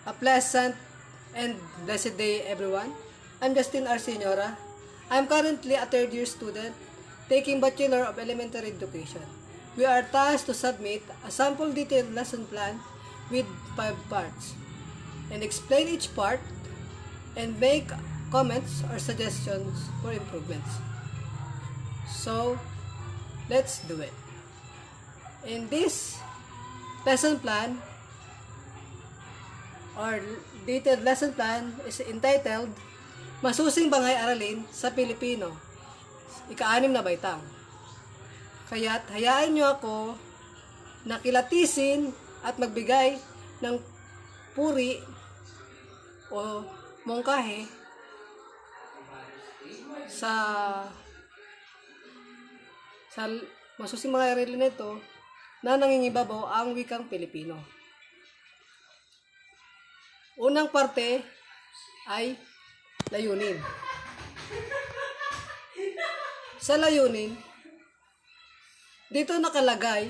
A pleasant and blessed day, everyone. I'm Justin R. Senora. I'm currently a third year student taking Bachelor of Elementary Education. We are tasked to submit a sample detailed lesson plan with 5 parts and explain each part and make comments or suggestions for improvements. So, let's do it. In this lesson plan or detailed lesson plan is entitled Masusing Bangay Aralin sa Pilipino, ika-6 na baitang. Kaya't hayaan nyo ako na kilatisin at magbigay ng puri o mungkahe sa masusing mga aralin nito na nangingibabaw ang wikang Pilipino. Unang parte ay layunin. Sa layunin, dito nakalagay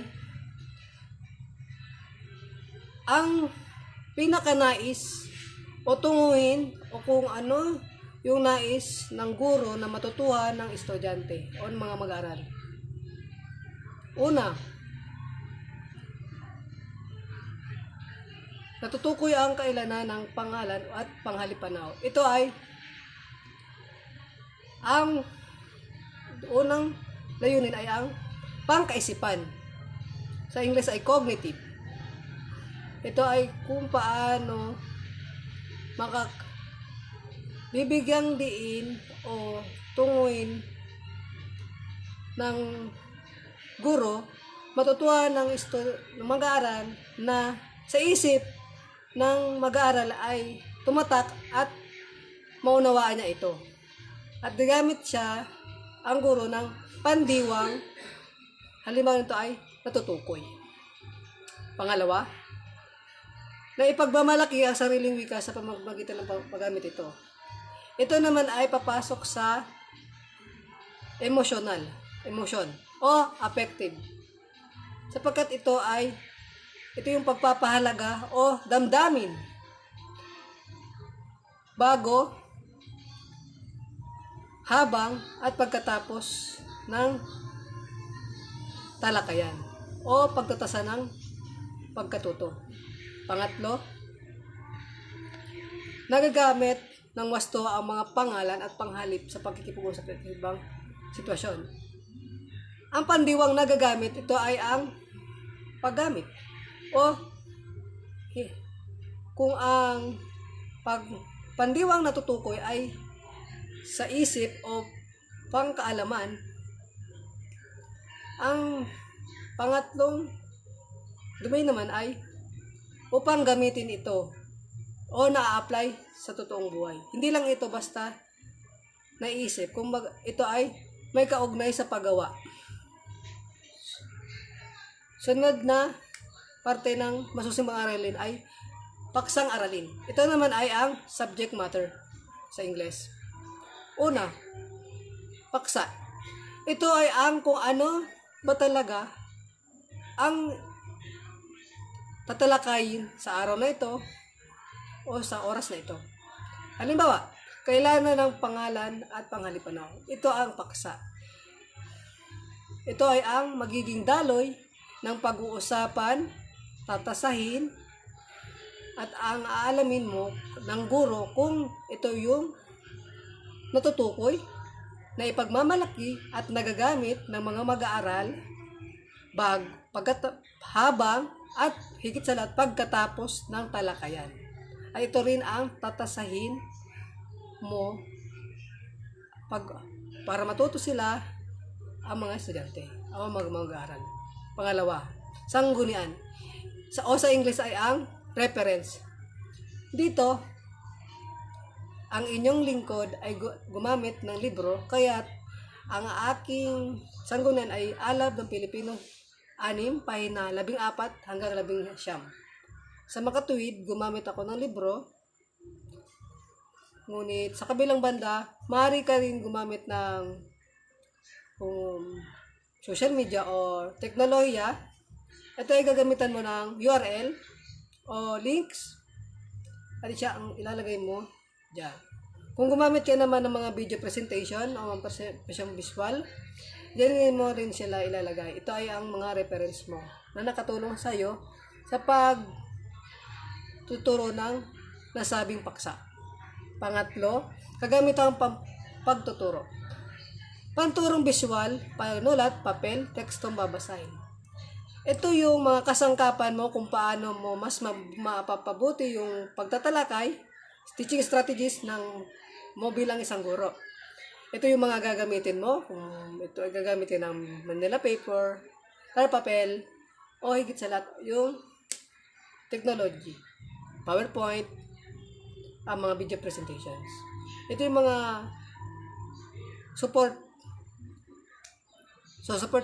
ang pinakanais o tunguhin o kung ano yung nais ng guro na matutuhan ng estudyante o mga mag-aaral. Una, natutukoy ang kailanan ng pangalan at panghalipanaw. Ito ay ang unang layunin ay ang pangkaisipan. Sa English ay cognitive. Ito ay kung paano bibigyang diin o tunguin ng guro matutuhan ng mag-aaral na sa isip ng mag-aaral ay tumatak at maunawaan niya ito. At nagamit siya ang guro ng pandiwang, halimbawa nito ay natutukoy. Pangalawa, na ipagmamalaki ang sariling wika sa pamamagitan ng paggamit ito. Ito naman ay papasok sa emotion o affective. Sapagkat ito yung pagpapahalaga o damdamin bago, habang at pagkatapos ng talakayan o pagtutasa ng pagkatuto. Pangatlo, nagagamit ng wasto ang mga pangalan at panghalip sa pagkikipag-usap sa ibang sitwasyon. Ang pandiwang nagagamit, ito ay ang paggamit o kung ang pandiwang natutukoy ay sa isip o pangkaalaman, ang pangatlong domain naman ay upang gamitin ito o na-apply sa totoong buhay. Hindi lang ito basta naisip, kung ito ay may kaugnay sa paggawa. Sunod na parte ng masusing mga aralin ay paksang aralin. Ito naman ay ang subject matter sa English. Una, paksa. Ito ay ang kung ano ba talaga ang tatalakayin sa araw na ito o sa oras na ito. Halimbawa, kailangan ng pangalan at panghalipanaw. Ito ang paksa. Ito ay ang magiging daloy ng pag-uusapan, tatasahin, at ang aalamin mo ng guro kung ito yung natutukoy na ipagmamalaki at nagagamit ng mga mag-aaral habang at higit sa lahat pagkatapos ng talakayan. Ay ito rin ang tatasahin mo para matuto sila ang mga estudyante o mga mag-aaral. Pangalawa, sanggunian. Sa English ay ang reference. Dito, ang inyong lingkod ay gumamit ng libro, kaya't ang aking sanggunian ay Alab ng Pilipino 6, pahina 14 hanggang 19. Sa makatuwid, gumamit ako ng libro. Ngunit sa kabilang banda, maaari ka rin gumamit ng social media o teknolohiya. Ito ay gagamitan mo ng URL o links at siya ang ilalagay mo dyan. Kung gumamit ka naman ng mga video presentation o mga visual, dyan mo rin sila ilalagay. Ito ay ang mga reference mo na nakatulong sa iyo sa pagtuturo ng nasabing paksa. Pangatlo, kagamitan pagtuturo. Panturong visual, panulat, papel, tekstong babasahin. Ito yung mga kasangkapan mo kung paano mo mas mapapabuti yung pagtatalakay, teaching strategies ng mo bilang isang guro. Ito yung mga gagamitin mo, kung ito ay gagamitin ng Manila paper, papel, o higit sa lahat, yung technology, PowerPoint, ang mga video presentations. Ito yung mga support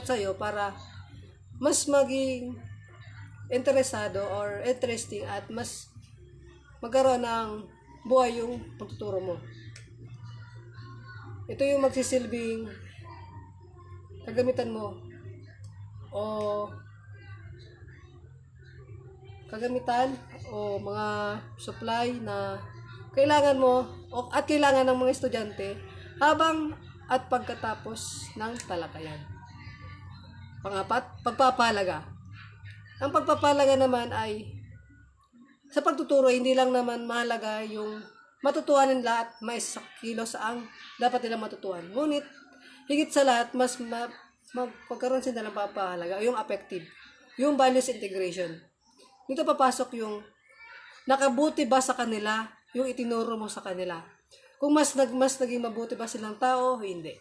sa'yo para mas maging interesado or interesting at mas magkaroon ng buhay yung pagtuturo mo. Ito yung magsisilbing kagamitan mo o mga supply na kailangan mo at kailangan ng mga estudyante habang at pagkatapos ng talakayan. Pangapat, pagpapahalaga. Ang pagpapahalaga naman ay sa pagtuturo, hindi lang naman mahalaga yung matutuhan nila at may kilos ang dapat nilang matutuhan. Ngunit, higit sa lahat, mas magkaroon sila ng papahalaga, yung affective, yung values integration. Dito papasok yung nakabuti ba sa kanila, yung itinuro mo sa kanila. Kung mas naging mabuti ba silang tao, hindi.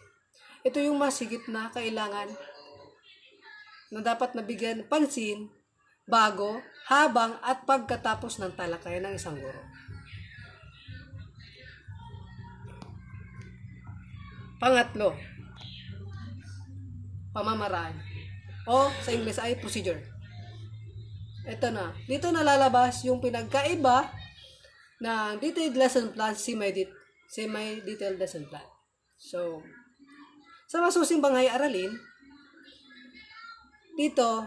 Ito yung mas higit na kailangan na dapat nabigyan pansin bago, habang at pagkatapos ng talakayan ng isang guro. Pangatlo, pamamaraan. O sa English ay procedure. Ito na. Dito nalalabas yung pinagkaiba ng detailed lesson plan, semi-detailed lesson plan. So, sa masusing banghay aralin, dito,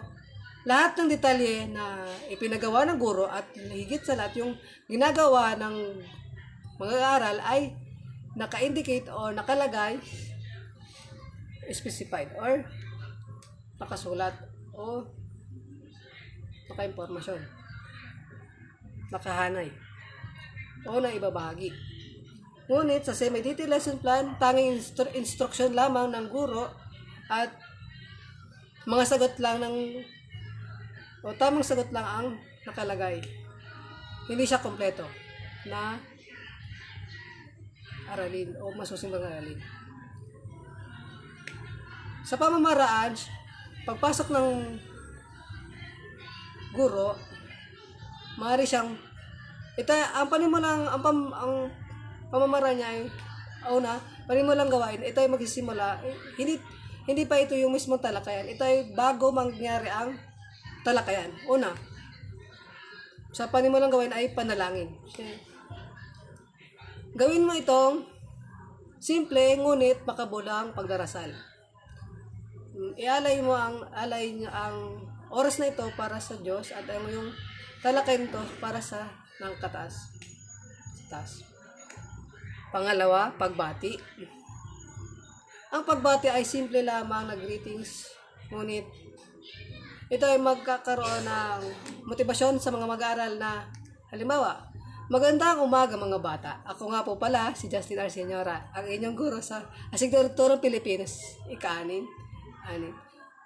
lahat ng detalye na ipinagawa ng guro at higit sa lahat yung ginagawa ng mag-aaral ay naka-indicate o nakalagay, specified or nakasulat o naka-impormasyon, nakahanay o naibabahagi. Ngunit sa semi-detailed lesson plan, tanging instruction lamang ng guro at mga sagot lang tamang sagot lang ang nakalagay. Hindi siya kompleto na aralin o masusimbang aralin. Sa pamamaraan, pagpasok ng guro, maaari siyang ang pamamaraan niya ay panimulang gawain. Ito ay magsisimula, hindi pa ito yung mismong talakayan. Ito ay bago mangyari ang talakayan. Una, sa panimulang gawain ay panalangin. Gawin mo itong simple ngunit makabulang pagdarasal. Ialay mo ang oras na ito para sa Diyos at yung talakayan ito para sa ng kataas. Pangalawa, pagbati. Ang pagbati ay simple lamang na greetings, ngunit ito ay magkakaroon ng motibasyon sa mga mag-aaral na, halimbawa, magandang umaga mga bata. Ako nga po pala, si Justin R. Senyora, ang inyong guro sa Asignaturang Pilipinas, ika-6.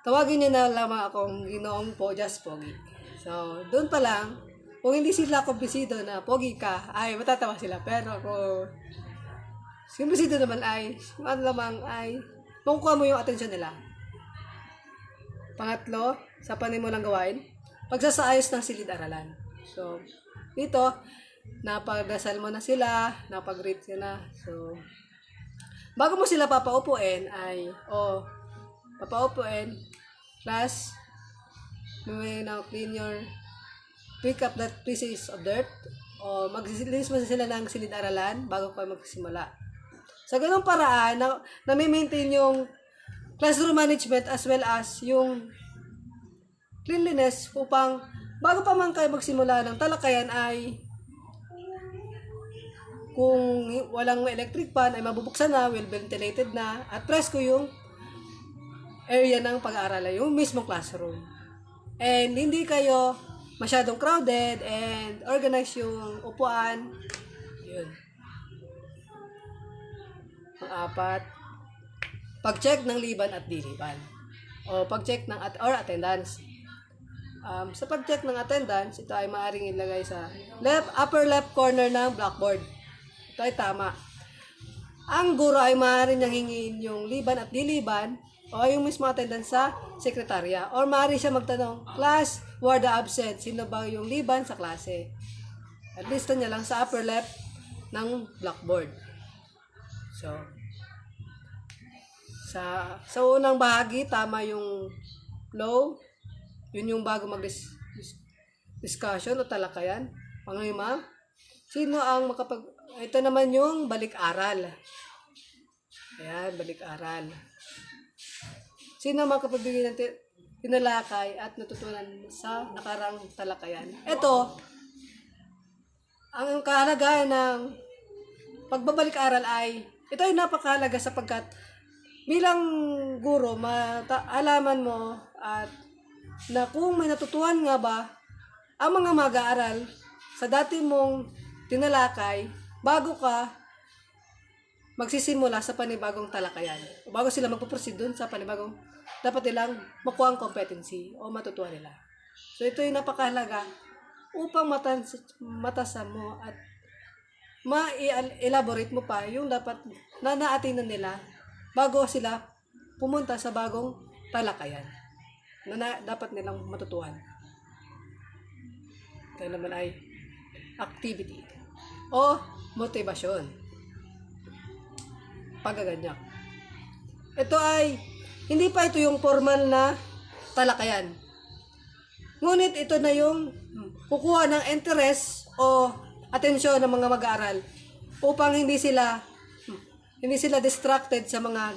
Tawagin niyo na lamang akong Ginoong Pojas Pogi. So, doon pa lang, kung hindi sila kumbisido na Pogi ka, ay matatawa sila. Pero kung kumbisido naman ay, makukuha mo yung atensyon nila. Pangatlo, sa panimulang gawain, pagsasaayos ng silid-aralan. So, dito, napagdasal mo na sila, napag-greet ka na. So, bago mo sila papaupuin class, may now pick up that pieces of dirt, o magsilinis mo sila ng silid-aralan bago kayo magsimula. Sa ganung paraan, na-maintain yung classroom management as well as yung cleanliness upang bago pa man kayo magsimula ng talakayan ay Kung walang electric fan ay mabubuksan na, well ventilated na, at presko yung area ng pag-aaralan, yung mismong classroom. And hindi kayo masyadong crowded and organized yung upuan. Yun. Pang-apat, pag-check ng liban at diliban. O pag-check ng attendance. Sa pag-check ng attendance, ito ay maaaring ilagay sa upper left corner ng blackboard. Ito ay tama. Ang guro ay maaari niyang hingin yung liban at diliban o yung mismo attendance sa sekretarya. Or maaari siya magtanong, class, who are the absent? Sino ba yung liban sa klase? At lista niya lang sa upper left ng blackboard. So, sa unang bahagi, tama yung flow. Yun yung bago mag-discussion o talakayan. Panglima, sino ang ito naman yung balik-aral. Ayan, balik-aral. Sino ang makapagbigay ng tinalakay at natutunan sa nakarang talakayan? Ito, ang kahalagahan ng pagbabalik-aral ito ay napakahalaga sapagkat bilang guro, alaman mo at na kung may natutuhan nga ba ang mga mag-aaral sa dati mong tinalakay bago ka magsisimula sa panibagong talakayan. O bago sila magpuproceed dun sa panibagong, dapat nilang makuha ang competency o matutuwa nila. So ito yung napakahalaga upang matasan mo at ma-elaborate mo pa yung dapat na naatinan nila bago sila pumunta sa bagong talakayan na dapat nilang matutuhan. Ito naman ay activity o motivasyon. Pagaganyak. Ito ay, hindi pa ito yung formal na talakayan. Ngunit ito na yung kukuha ng interest o atensyon ng mga mag-aaral upang hindi sila distracted sa mga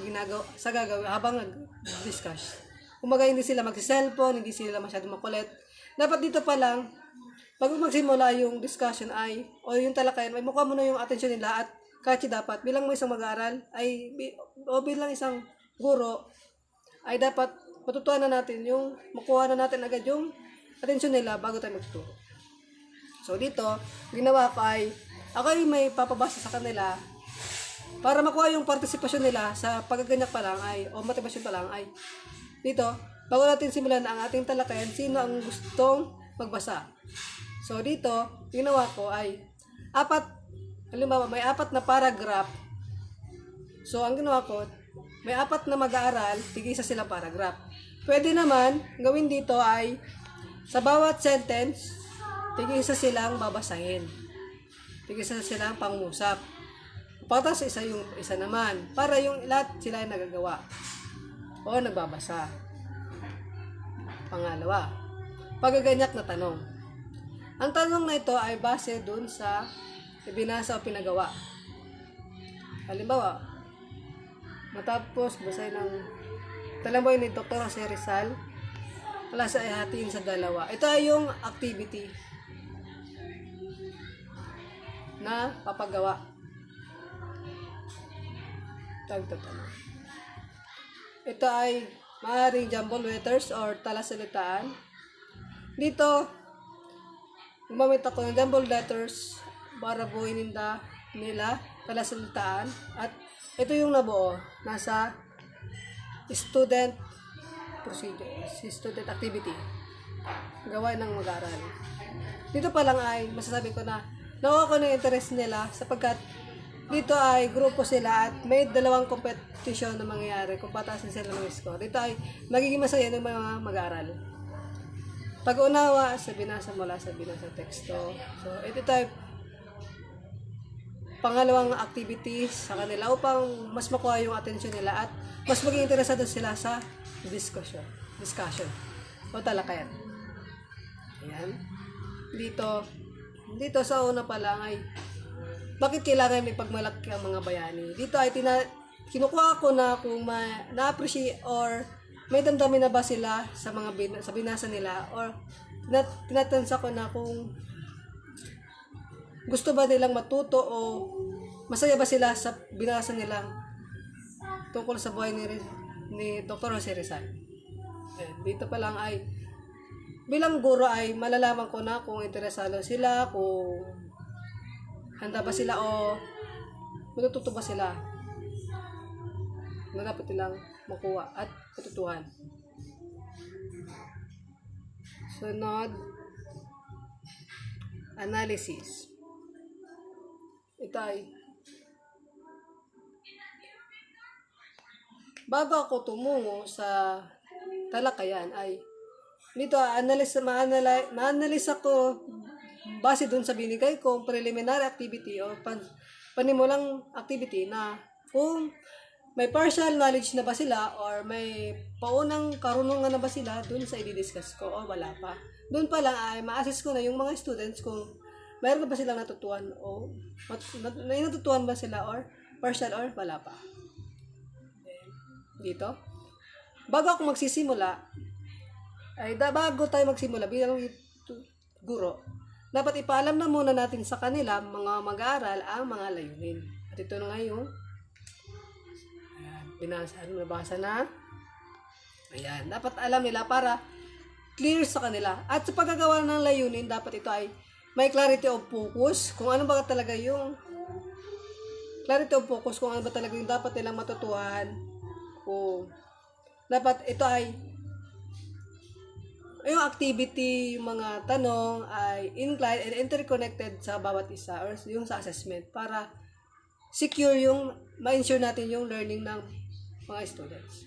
gagawin habang nag-discuss. Kumaga hindi sila mag-cellphone, hindi sila masyadong makulit. Dapat dito pa lang, pag magsimula yung discussion o yung talakayan, ay mukha mo na yung atensyon nila at kasi dapat bilang mo isang mag-aaral o bilang isang guro ay dapat matutuhan na natin yung makuha na natin agad yung atensyon nila bago tayo magtuturo. So dito, ginawa ko ako ay may papabasa sa kanila para makuha yung partisipasyon nila sa paggaganyak pa lang o motivasyon pa lang dito, bago natin simulan ang ating talakayan, sino ang gustong magbasa. So dito, ginawa ko halimbawa may 4 na paragraph. So ang ginawa ko, may 4 na mag-aaral, tig-isa silang paragraph. Pwede naman, gawin dito sa bawat sentence, tig-isa silang babasahin. Tig-isa silang pangusap. Pagkatapos isa naman, para yung lahat sila ay nagagawa o nagbabasa. Pangalawa, pagaganyak na tanong. Ang tanong na ito ay base dun sa binasa o pinagawa. Halimbawa, matapos basahin ng talamboy ni Dr. Jose Rizal, klase ay hatiin sa 2. Ito ay yung activity na papagawa. Ito ay maaaring jumble letters or talasalitaan. Dito, gumamit ako ng jumble letters para buuin nila talasalitaan. At ito yung nabuo. Nasa student procedure, student activity. Gawain ng mag-aaral. Dito pa lang ay masasabi ko na nakuha ko ng interest nila sapagkat dito ay grupo sila at may 2 competition na mangyayari kung pataasin sila ng score. Dito ay magiging masaya ng mga mag-aaral. Pag-unawa sa binasa mula sa binasa teksto. So, ito ay pangalawang activities sa kanila upang mas makuha yung atensyon nila at mas maging interesado sila sa discussion o talakayan. Ayan. Dito sa una pa lang ay bakit kailangan may pagmalaki ang mga bayani? Dito ay kinukuha ko na kung na-appreciate or may damdamin na ba sila sa mga sa binasa nila or tinatansa ko na kung gusto ba nilang matuto o Masaya ba sila sa binasa nilang tungkol sa buhay ni Dr. Jose Rizal? Ayan, dito pa lang ay bilang guro ay malalaman ko na kung interesado sila, kung handa ba sila o matututo ba sila na dapat nilang makuha at matutuhan. Sunod, analysis. Ito ay bago ako tumungo sa talakayan ay dito ma-analyze ako base dun sa binigay kong preliminary activity o panimulang activity na kung may partial knowledge na ba sila or may paunang karunungan na ba sila dun sa i-discuss ko o wala pa. Dun pa lang ay ma-assess ko na yung mga students kung mayroon na ba silang natutuhan o may natutuhan ba sila or partial or wala pa. Dito. Bago ako magsisimula, bago tayo magsimula bilang guro, dapat ipaalam na muna natin sa kanila mga mag-aaral ang mga layunin. At ito na ngayon, nabasa na. Ayan, dapat alam nila para clear sa kanila. At sa paggagawa ng layunin, dapat ito ay may clarity of focus, kung ano ba talaga yung clarity of focus, kung ano ba talaga yung dapat nilang matutuhan. Kung dapat ito ay yung activity, yung mga tanong ay inclined and interconnected sa bawat isa or yung sa assessment para secure yung ma-ensure natin yung learning ng mga students.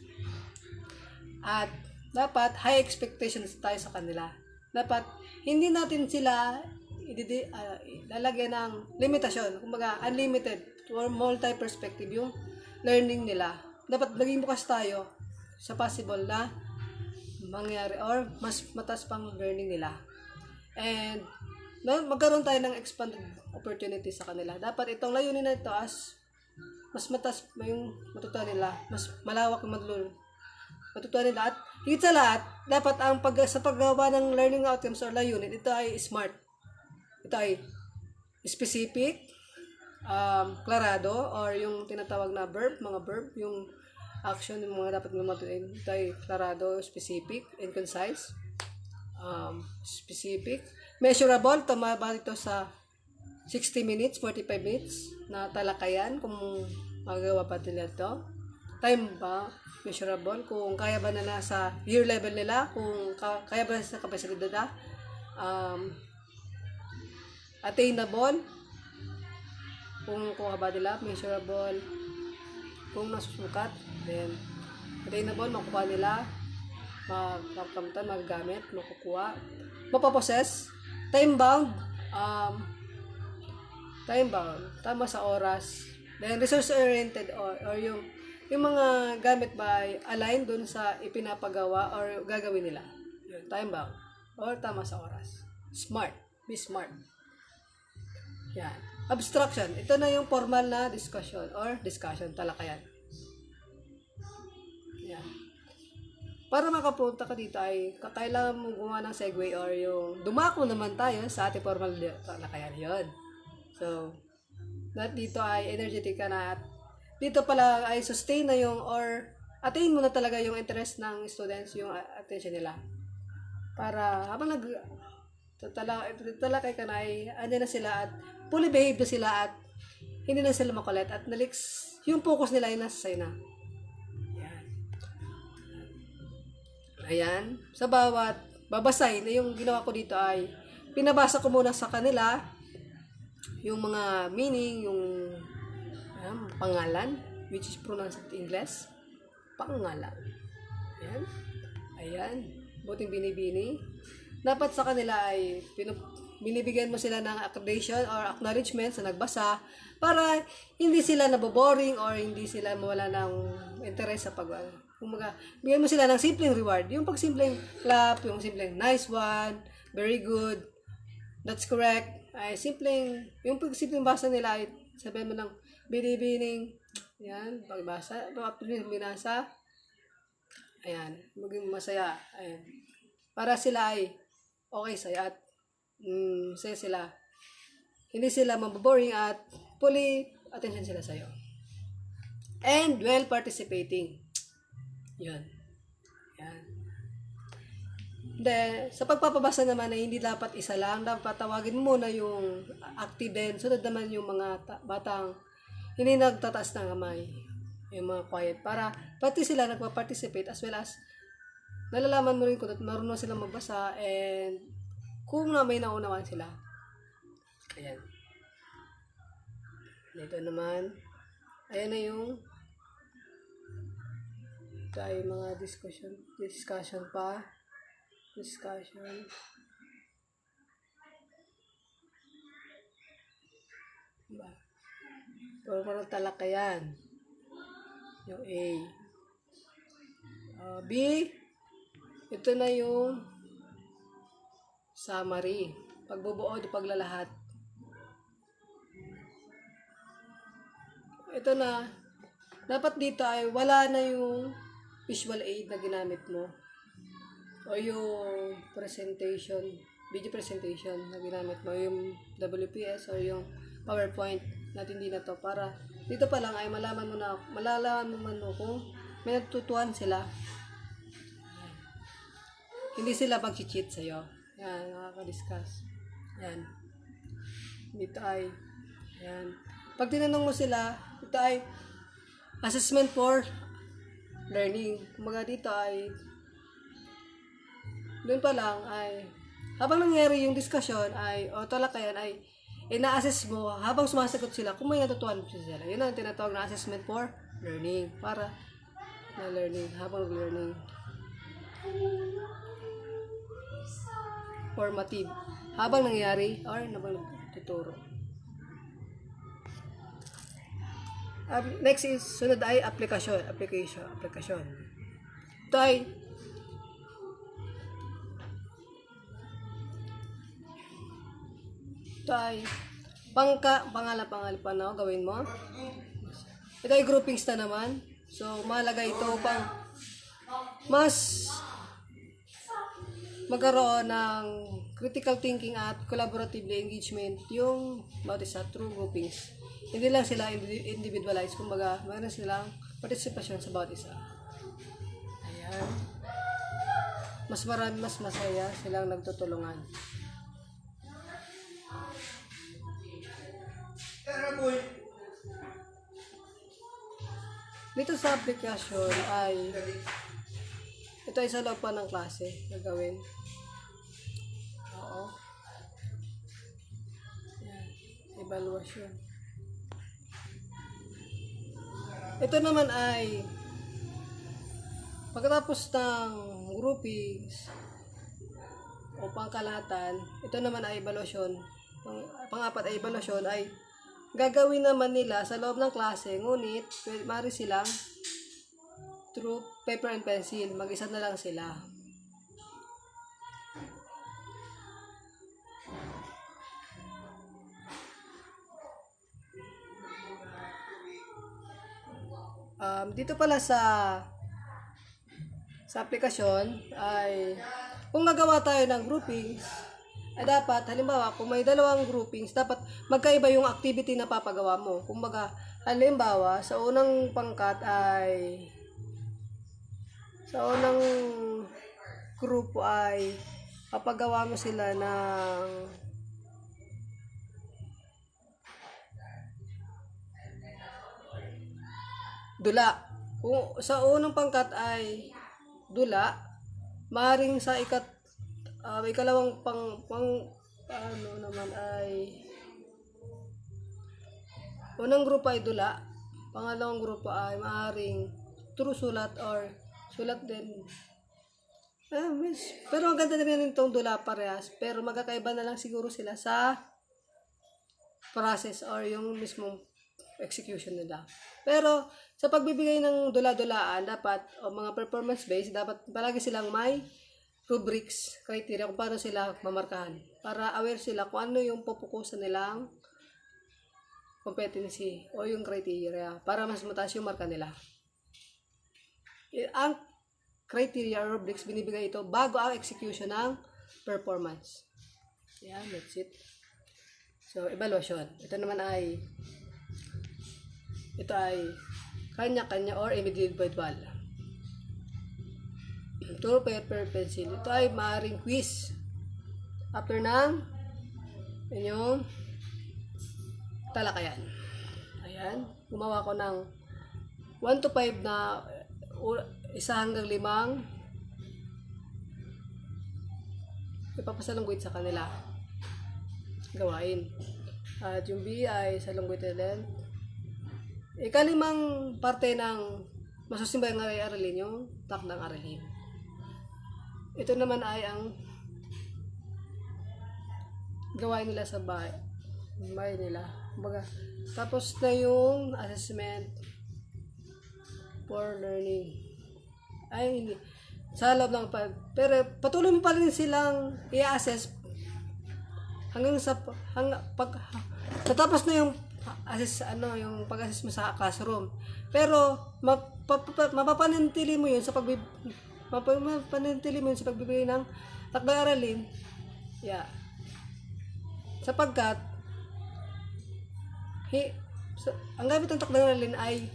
At dapat high expectations tayo sa kanila. Dapat hindi natin sila lalagyan ng limitasyon, kumbaga unlimited or multi-perspective yung learning nila. Dapat maging bukas tayo sa possible na mangyari or mas mataas pang learning nila. And magkaroon tayo ng expanded opportunity sa kanila. Dapat itong layunin na ito as mas mataas yung matutuhan nila, mas malawak yung matutuhan nila. At higit sa lahat, dapat sa paggawa ng learning outcomes or layunin, ito ay smart. Ito ay specific, klarado, or yung tinatawag na mga verb, yung action, yung mga dapat matutuin. Ito ay klarado, specific, and concise. Specific. Measurable, tumaba ito sa 60 minutes, 45 minutes na talakayan kung magawa pa nila ito. Time ba? Measurable. Kung kaya ba na sa year level nila, kung kaya ba sa capacity nila. Attainable. Kung kuha ba nila, measurable. Kung nasusukat, then attainable, makukuha nila. Makamtan, magagamit, makukuha. Mapaprocess. Time-bound. Time-bound. Tama sa oras. Then resource-oriented or yung mga gamit ba ay align dun sa ipinapagawa or gagawin nila. Yun, time-bound. Or tama sa oras. Smart. Be smart. Yan. Abstraction. Ito na yung formal na discussion, talakayan. Yan. Para makapunta ka dito ay kailangan mo gumawa ng segue or yung dumako naman tayo sa ating formal talakayan. Yun. So, dito ay energetic ka na at dito pala ay sustain na yung or attain mo na talaga yung interest ng students, yung attention nila. Para habang talakay ka na ay andyan na sila at fully behave na sila at hindi na sila makulit at yung focus nila ay nasa sa'yo na. Ayan. Sa bawat babasahin, yung ginawa ko dito ay pinabasa ko muna sa kanila yung mga meaning, yung pangalan, which is pronounced in English. Pangalan. Ayan. Ayan. Buting binibini. Dapat sa kanila ay binibigyan mo sila ng accreditation or acknowledgement sa nagbasa para hindi sila naboboring or hindi sila mawala ng interest sa kumbaga, bigyan mo sila ng simpleng reward. Yung pag simpleng clap, yung simpleng nice one, very good, that's correct. Ay yung pag simpleng basa nila ay sabihin mo ng binibining, yan, pagbasa, binasa, ayan, maging masaya, ayan. Para sila ay okay sa'yo at saya sila. Hindi sila maboboring at fully attention sila sa'yo. And well participating. Yan. Yan. Then, sa pagpapabasa naman ay hindi dapat isa lang. Dapat tawagin mo na yung active din. Sunod naman yung mga batang hindi nagtataas ng kamay. Yung mga quiet. Para pati sila nagpa-participate as well as nalalaman mo rin kung marunong silang magbasa and kung na may naunawaan sila. Ayan. Dito naman. Ayan na yung tayo mga discussion pa. Discussion. Diba? Pero parang talakayan. Yung A. B. Ito na yung summary. Pagbubuo o paglalahat. Ito na. Dapat dito ay wala na yung visual aid na ginamit mo. O yung presentation, video presentation na ginamit mo, yung WPS o yung PowerPoint natin din na to para dito pa lang ay malalaman mo kung may natutuhan sila. Hindi sila mag-cheat sa'yo. Yan, nakaka-discuss. Yan. Dito ay, yan. Pag tinanong mo sila, ito ay assessment for learning. Kumaga dito ay doon pa lang ay habang nangyari yung discussion ay o talakayan ay ina-assess mo habang sumasagot sila kung may natutuhan sila. Yun ang tinatawag na assessment for learning para na learning habang learning. Formative habang nangyari or habang nagtuturo. Next is sunod ay application. Ito ay pangalan pa na gawin mo. Ito ay groupings na naman. So, mahalaga ito pang mas magkaroon ng critical thinking at collaborative engagement yung bawat isa through groupings. Hindi lang sila individualized, kumbaga mayroon silang participation sa bawat isa. Ayan. Mas masaya silang nagtutulungan. Dito sa application ay ito ay sa loob pa ng klase gagawin. Oo. Yan. Evaluation. Ito naman ay pagkatapos ng groupings o pangkalahatan, ito naman ay evaluation. Pang-apat ay evaluation ay gagawin naman nila sa loob ng klase, ngunit maaari silang through paper and pencil, mag-isa na lang sila. Dito pala sa aplikasyon ay kung nagawa tayo ng groupings ay dapat, halimbawa, kung may dalawang groupings, dapat magkaiba yung activity na papagawa mo. Kumbaga, halimbawa, sa unang pangkat ay sa unang grupo ay papagawa mo sila ng dula. Kung sa unang pangkat ay dula, maaaring sa ikalawang ano naman ay unang grupo ay dula, pangalawang grupo ay maaaring true sulat or sulat din. Pero ang ganda rin itong dula parehas, pero magkakaiba na lang siguro sila sa process or yung mismong execution nila. Pero sa pagbibigay ng dula-dulaan, dapat o mga performance-based, dapat palagi silang may rubrics, criteria kung paano sila mamarkahan. Para aware sila kung ano yung pupukusan nilang competency o yung criteria para mas mataas yung marka nila. Ang criteria or rubrics, binibigay ito bago ang execution ng performance. Yan, that's it. So, evaluation. Ito naman ay ito ay kanya-kanya or individual. True paper pencil. Ito ay maaaring quiz. After ng inyong talakayan. Ayan. Gumawa ko ng 1 to 5 na 1 hanggang 5 ipapasalungguit sa kanila gawain. At yung B ay salungguit din. Ikalimang parte ng masusimbayang aralin yung takdang aralin. Ito naman ay ang gawain nila sa bahay nila. Kumbaga, tapos na yung assessment for learning. Ay, hindi. Sa loob ng pero patuloy mo pa rin silang i-assess hanggang sa tatapos na yung yung pag-assess mo sa classroom. Pero mapapanatili mo yun sa pagbibigay ng takdang aralin. Yeah. Sapagkat ang gamit ng takdang aralin ay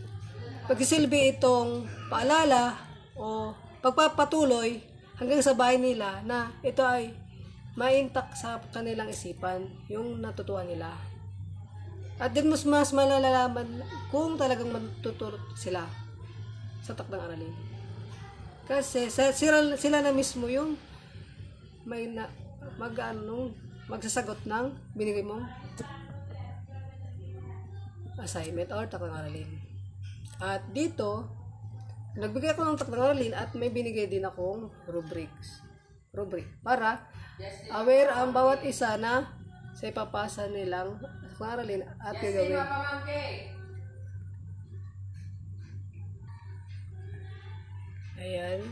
pagsisilbi itong paalala o pagpapatuloy hanggang sa bahay nila na ito ay ma-intact sa kanilang isipan yung natutuhan nila. At din mas malalaman kung talagang matuturo sila sa takdang aralin. Kasi sila na mismo yung magsasagot ng binigay mong assignment or takdang aralin. At dito, nagbigay ako ng takdang aralin at may binigay din akong rubric para aware ang bawat isa na sa ipapasa nilang takdang aralin at gagawin. Ayan.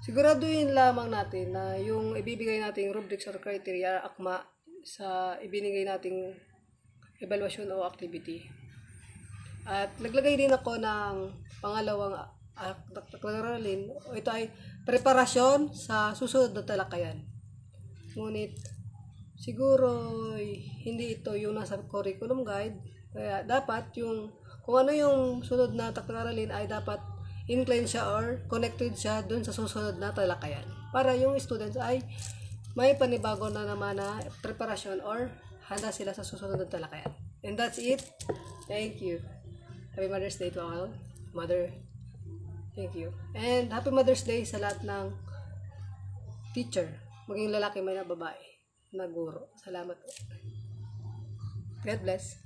Siguraduhin lamang natin na yung ibibigay nating rubrics or criteria akma sa ibinigay nating evaluation o activity. At naglagay din ako ng pangalawang takdang aralin. Ito ay preparasyon sa susunod na talakayan. Ngunit siguro hindi ito yung nasa curriculum guide. Kaya dapat kung ano yung sunod na takdang aralin ay dapat inclined siya or connected siya dun sa susunod na talakayan. Para yung students ay may panibago na naman na preparasyon or handa sila sa susunod na talakayan. And that's it. Thank you. Happy Mother's Day to all. Mother. Thank you. And Happy Mother's Day sa lahat ng teacher. Maging lalaki man na babae na guro. Salamat po. God bless.